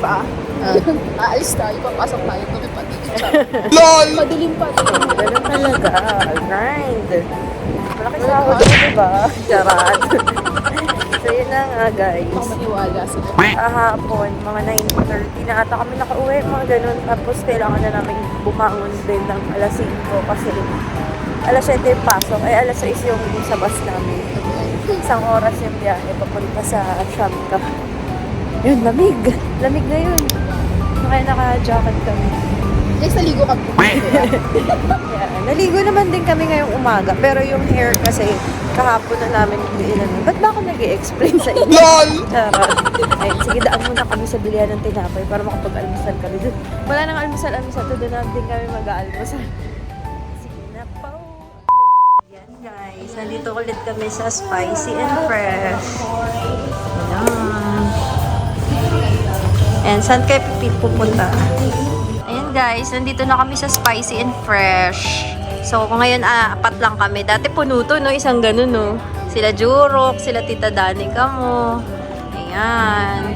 pa. Aalis tayo, papasok tayo, kami pati. LOL! Madilim pa. Ganun talaga. Grind. Malaki sa ako dito, diba? Charot. So, yun na nga, guys. Ako maniwala sila. Kahapon, mga 9:30 na ata kami nakauwi, mga ganun. Tapos, kailangan na namin bumangon din ng alas 5 kasi alas 7 yung pasok. Ay, alas 6 yung sa bus namin. Isang oras yung biyahe papunta sa Shamka. Yun, lamig. Lamig na yun. Kaya naka-jacket kami. Guys, naligo kami. Yeah. Naligo naman din kami ngayong umaga. Pero yung hair kasi, kahapon na namin hindi ilan. Ba't ba ako nag-i-explain sa inyo? LOL! Ay, sige, daan muna kami sa bilihan ng tinapay para makapag-almusal kami dun. Wala nang almusal-almusal. Doon na din kami mag-aalmusal. Sige na po. Yan guys, nandito ulit kami sa Spicy and Fresh. Ayan. And saan kayo pupunta? Ayan guys, nandito na kami sa Spicy and Fresh. So, kung ngayon, apat lang kami. Dati puno to, no? Isang ganun, no? Sila Jurok, sila Tita Danica mo. Ayan.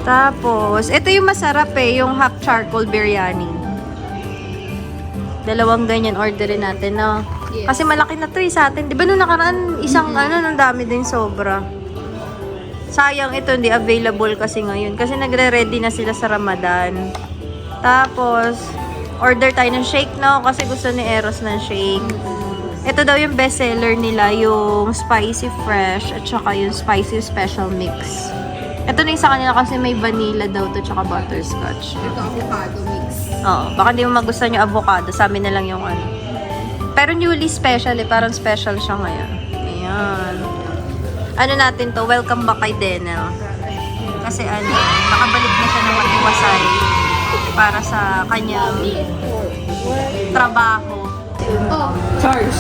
Tapos, ito yung masarap eh, yung half charcoal biryani. Dalawang ganyan orderin natin, no? Yes. Kasi malaki na to eh sa atin. Di ba nung nakaraan, isang nang dami din sobra. Sayang ito, hindi available kasi ngayon. Kasi nagre-ready na sila sa Ramadan. Tapos, order tayo ng shake, no? Kasi gusto ni Eros ng shake. Ito daw yung best seller nila, yung spicy fresh at saka yung spicy special mix. Ito na yung sa kanila kasi may vanilla daw to tsaka butterscotch. Ito avocado mix. Oo, baka hindi mo magustuhan yung avocado. Sa amin na lang yung ano. Pero newly special eh, parang special siya ngayon. Ayan. Ano natin to, welcome back kay Denel. Kasi ano, nakabalik na siya ng matiwasay para sa kanyang trabaho. Oh, charge.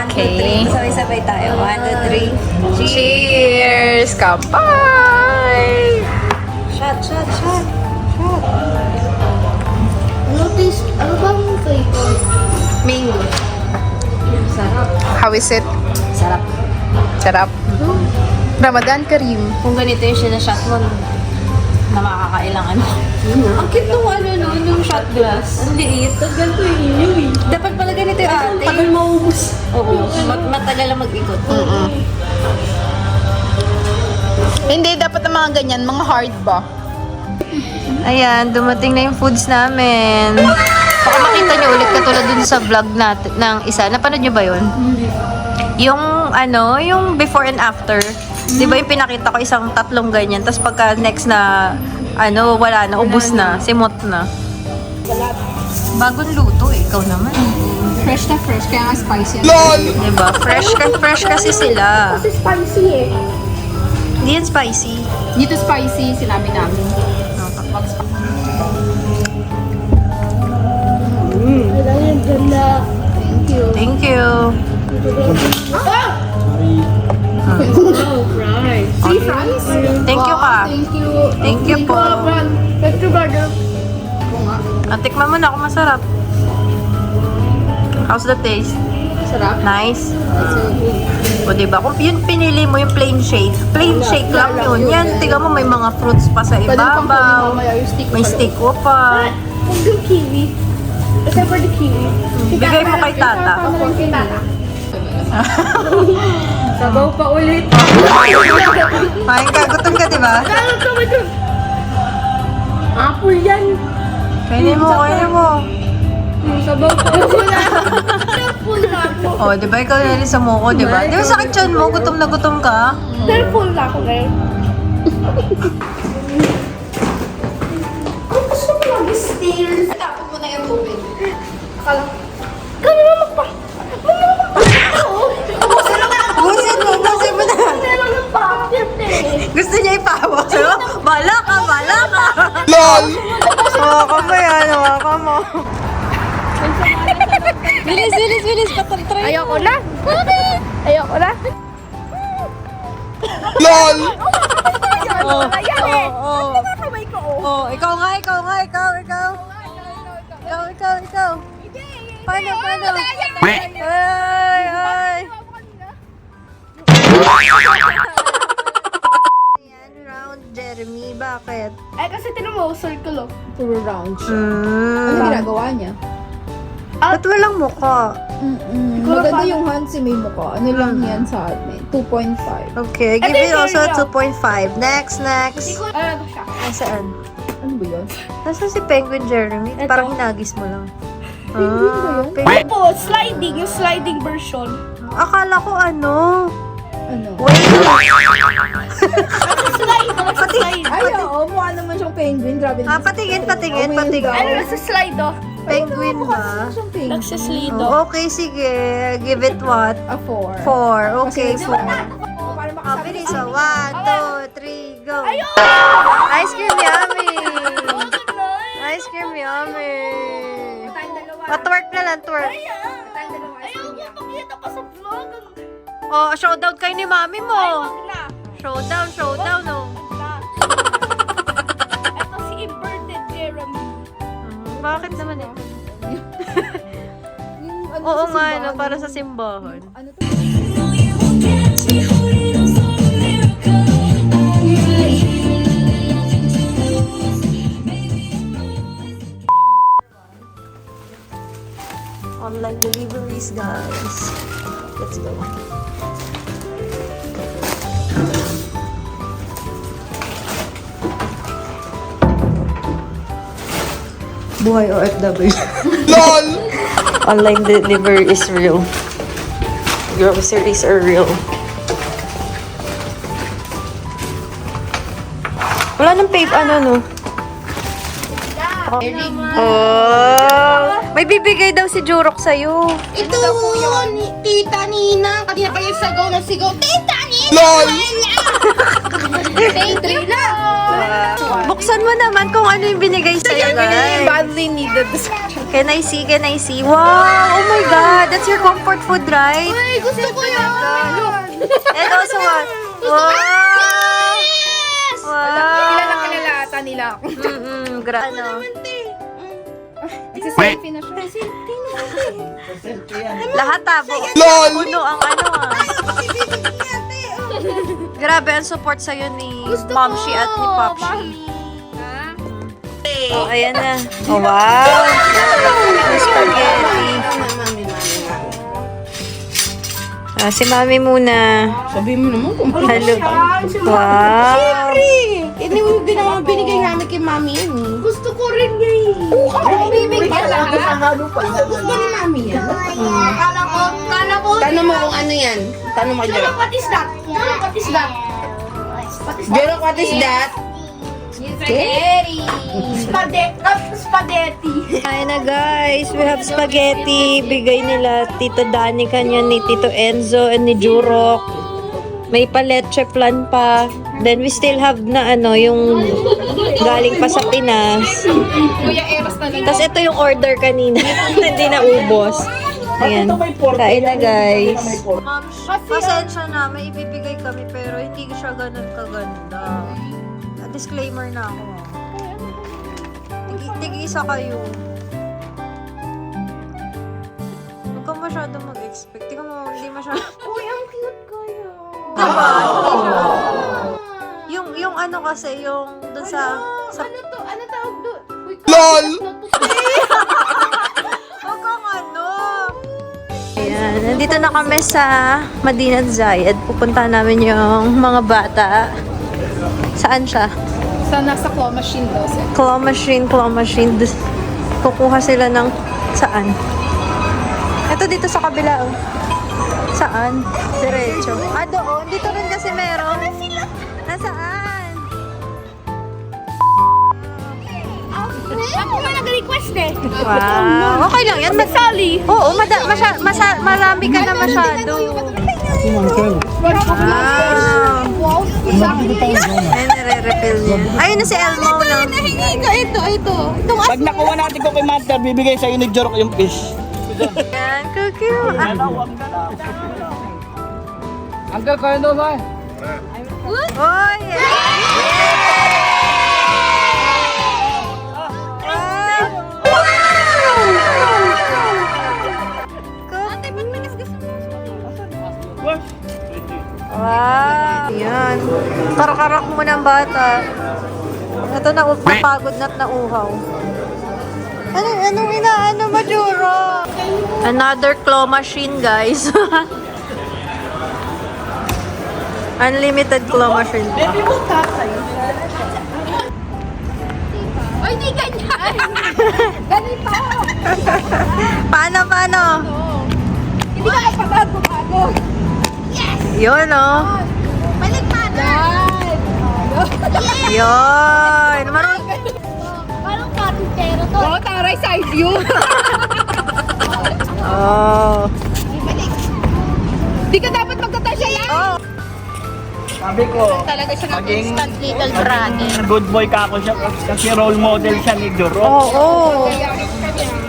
Okay. Sabay-sabay tayo. 1, 2, 3. Cheers! Kampay! Shot, shot, shot. Ano bang flavor? Mango. Sarap. How is it? Sarap. Sarap. Ramadan Kareem. Kung ganito yung sinashot mo, na makakailangan. Ang cute nung no, yung shot glass. Ang liit. Tapos ganito yung dapat pala ganito yung ate. Tagal maubos. Oo. Matagal lang mag-ikot. Hindi, dapat ang mga ganyan, mga hard ba? Ayan, dumating na yung foods namin. Baka makita nyo ulit katulad dun sa vlog natin ng isa. Napanood nyo ba yun? Yung ano, yung before and after. Di ba yung pinakita ko isang tatlong ganyan. Tapos pagka next na, ano, wala na, ubus na, simot na. Bagong luto, ikaw naman. Fresh na fresh, kaya nga spicy. Di ba? Fresh kasi sila. Kasi spicy eh. Hindi yan spicy. Dito spicy, sinabi namin. Kailangan yung ganda. Thank you. Thank you. Oh, fries. Free fries? Thank you ka. Thank you. Thank you po. Thank you, brother. Oo nga. Tikman mo na kung masarap. How's the taste? Sarap. Nice. That's so good. O diba? Kung yun pinili mo yung plain shake lang yun. Yan, tiga mo may mga fruits pa sa Pwede pang kunin ibabaw. mamaya yung stick ko May sa stick ko pa. Huwag yung kiwi. Except for the kiwi. Bigay mo kay tata. Ako, kay tata. Sabaw pa ulit. Kain ka, gutom ka diba? Apple yan. Kainin mo. Sabaw pa ulit. Full na ako. O, diba ikaw na rin sa muko, diba? Di ba sakit yun mo? Gutom na gutom ka? Pero full na ako ngayon. Kung gusto mo mag-stairs. Tapos mo na yung tubig. Akala. Gano'n magpa. Busin mo na. Meron ng packet eh. Gusto niya ipahawak sa'yo? Bala ka. LOL! Hawakan mo yan, hawakan mo. Bilis, patantry. Ayoko na. Ayoko na. LOL! Oh, Ayan eh. oh. Kamay ko oh. Oh, ikaw nga. Paano? Ay. Ayan, round Bakit? Ay, kasi tinan mo, circle oh. Puro round siya. Ano ginagawa niya? Ba't walang mukha? Maganda yung Hansi may mukha. Ano lang yan sa atin? 2.5. Okay, give it also a 2.5. Next. Ano siya? Nasaan? Ano ba yun? Nasaan si Penguin Jeremy? Ito. Parang hinagis mo lang. Penguin ba yun? Penguin. Ito, sliding. Yung sliding version. Akala ko ano? Ano? Wait. Slide. Slide. Ay, oo. Mukha naman siyang penguin. Grabe. Patingin. Ano nasa slide oh? Penguin ba? Siyang penguin. Nagsislide Oh, okay, sige. Give it what? A 4. 4. Okay, 4. Para Ah, makasabi bilis. So, 1, 2, 3, go. Ayun! Ice cream yummy. Oh, ganun. Ice cream yummy. tayong dalawa. Twerk na lang, twerk. Tayong dalawa. Ayaw mo pakita pa sa vlog. Oh, showdown kayo ni mami mo. Wag na. Showdown, oh. Wag na. Ito si inverted Jeremy. Bakit naman ito? Yung ano Oo sa nga, simbahan, no, para sa simbahan. Ano to? Online deliveries, guys. Let's go. Buhay OFW. LOL! Online delivery is real. Groceries are real. Wala nang paper, ano, no? Oh! May bibigay daw si Jurok sa'yo. Ito ni Tita Nina. Kanina pa yung sagaw ng sigaw. Tita Nina! LOL! Thank you na! Buksan mo naman kung ano yung binigay sa'yo, guys. Badly needed. Can I see? Can I see? Wow! Oh my God! That's your comfort food, right? Ay, gusto ko yan! And also what? Wow! Wow! Kilala ata nila ako. Ano? Nagsiselfie na siya. Lahat tabo. LOL! Puno ang ano ah. Grabe ang support sa'yo ni Momshi at ni Popshi. Oh, ayan na. Oh, wow! Yung spaghetti. Ah, si Mami muna. Sabi mo naman kung Hello. Wow! Binigay namin kay Mami yan eh. Gusto ko rin yan. Oo, bibigyan lang. Gusto ni Mami yan. Kala ko. Tanong mo kung ano yan. Tanong mo kay Jero. What is that? What is that? Jero, what is that? Spaghetti. Ayan na guys, we have spaghetti. Bigay nila Tito Dani kanya ni Tito Enzo and ni Jurok. May paleche plan pa. Then we still have na ano, yung galing pa sa Pinas. Tapos ito yung order kanina. Hindi na ubos. Ayan. Kain na guys. Pasensya na, may ibibigay kami pero hindi siya ganun kaganda. Disclaimer na ako. Tig-isa kayo. Huwag ka masyado mag-expect. Tingnan mo, hindi masyado. Uy, ang cute kayo. Diba? Yung ano kasi, yung dun sa... Ano to? Ano tawag doon? Uy, LOL! Huwag kang ano! Ayan, nandito na kami sa Madinat Zayed. Pupunta namin yung mga bata. Saan siya? sa nasa claw machine daw. Claw machine. Kukuha sila ng... Saan? Ito dito sa kabila, oh. Saan? Diretso. Ah, doon. Dito rin kasi meron. Nasaan? Ako nga nag-request eh. Wow. Okay lang yan. Sally. Oo, marami ka na masyado. Wow. Ay, nare-refill niya. Ayun na si Elmo na. Nahingi ka. Ito. Pag nakuha natin ko kay Master, bibigay sa'yo ni Jorok yung fish. Yan, cute. Uncle, kaya daw ba? Oh, yeah. Wow! Yan. Karakarak mo ng bata. Ito na napagod na't nauhaw. Anong inaano mo, Juro? Another claw machine, guys. Unlimited claw machine. Ay, di ganyan! Ganito! Paano? Hindi ka nagpabago-bago. Yun, oh. Balik pa na! Yun. Parang kapitero to. Oo, taray side view. Oh. Di ka dapat magtatasya yan. Oh. Sabi ko, Talaga siya ng maging instant little brother. good boy ka ako siya kasi role model siya ni Joro. Oo.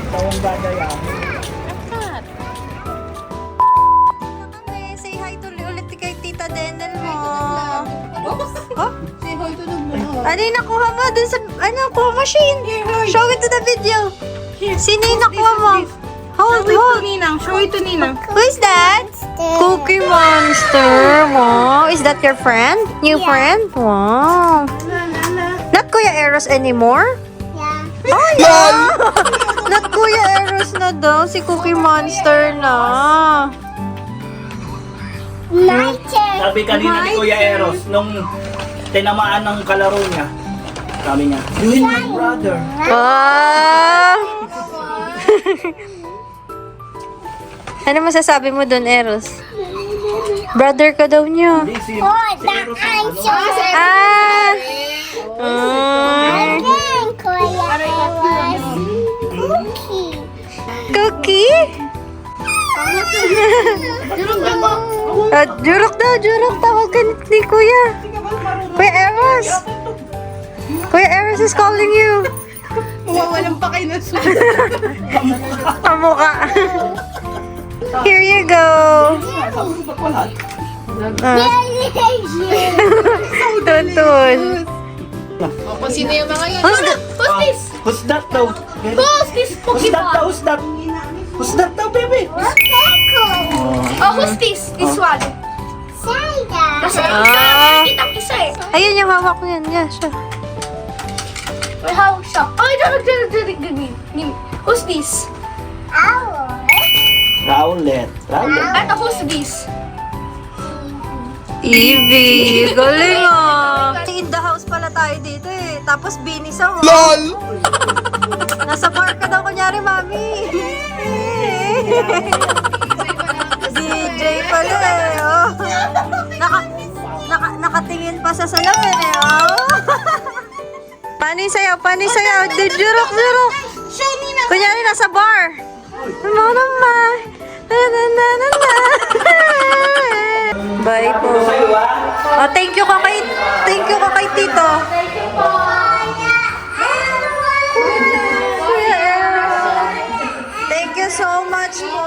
Tawang gagayahin. Say hi to ulit kay Tita Dendel mo. Oh? Say hi to nagmahal. Ano yung nakuha mo dun sa, claw machine? Show it to the video. Sino yung nakuha mo? Hold. Ninang, show it to Ninang. Who is that? Cookie Monster. Wow. Is that your friend? New friend? Wow. Not Kuya Eros anymore? Yeah. Oh, yeah. Not Kuya Eros na daw. Si Cookie Monster na. Sabi kanina ni Kuya Eros, nung tinamaan ng kalaro niya, sabi niya, you and my brother. Ah. Ano masasabi mo doon, Eros? Brother ka daw niya. Hindi, si Eros ang ano. Ah! Cookie? Jurok daw. Tawagan ni Kuya. Kuya Eros. Kuya Eros is calling you. Mawawalan pa kayo na Pamukha. Here you go. Tuntun. Kung sino yung mga yun. Who's the- Who's that daw? Who's this Who's that daw? Who's that daw, baby? Oh, who's this? This one. Kasi Ah. kitang isa eh. Ayun yung hawak ko yan. Yeah, siya. May hawak siya. Oh, ito. Who's this? Rowlet. Ito, who's this? Evie, galing ah. In the house pala tayo dito eh. Tapos binisa mo. LOL! Nasa bar ka daw kunyari, mami. DJ pala eh. Oh. Nakatingin pa sa salamin eh. Oh. Paano yung sayaw? Jurok. Kunyari nasa bar. Ano naman? Bye po. Oh, thank you ka kay Tito. Thank you so much po.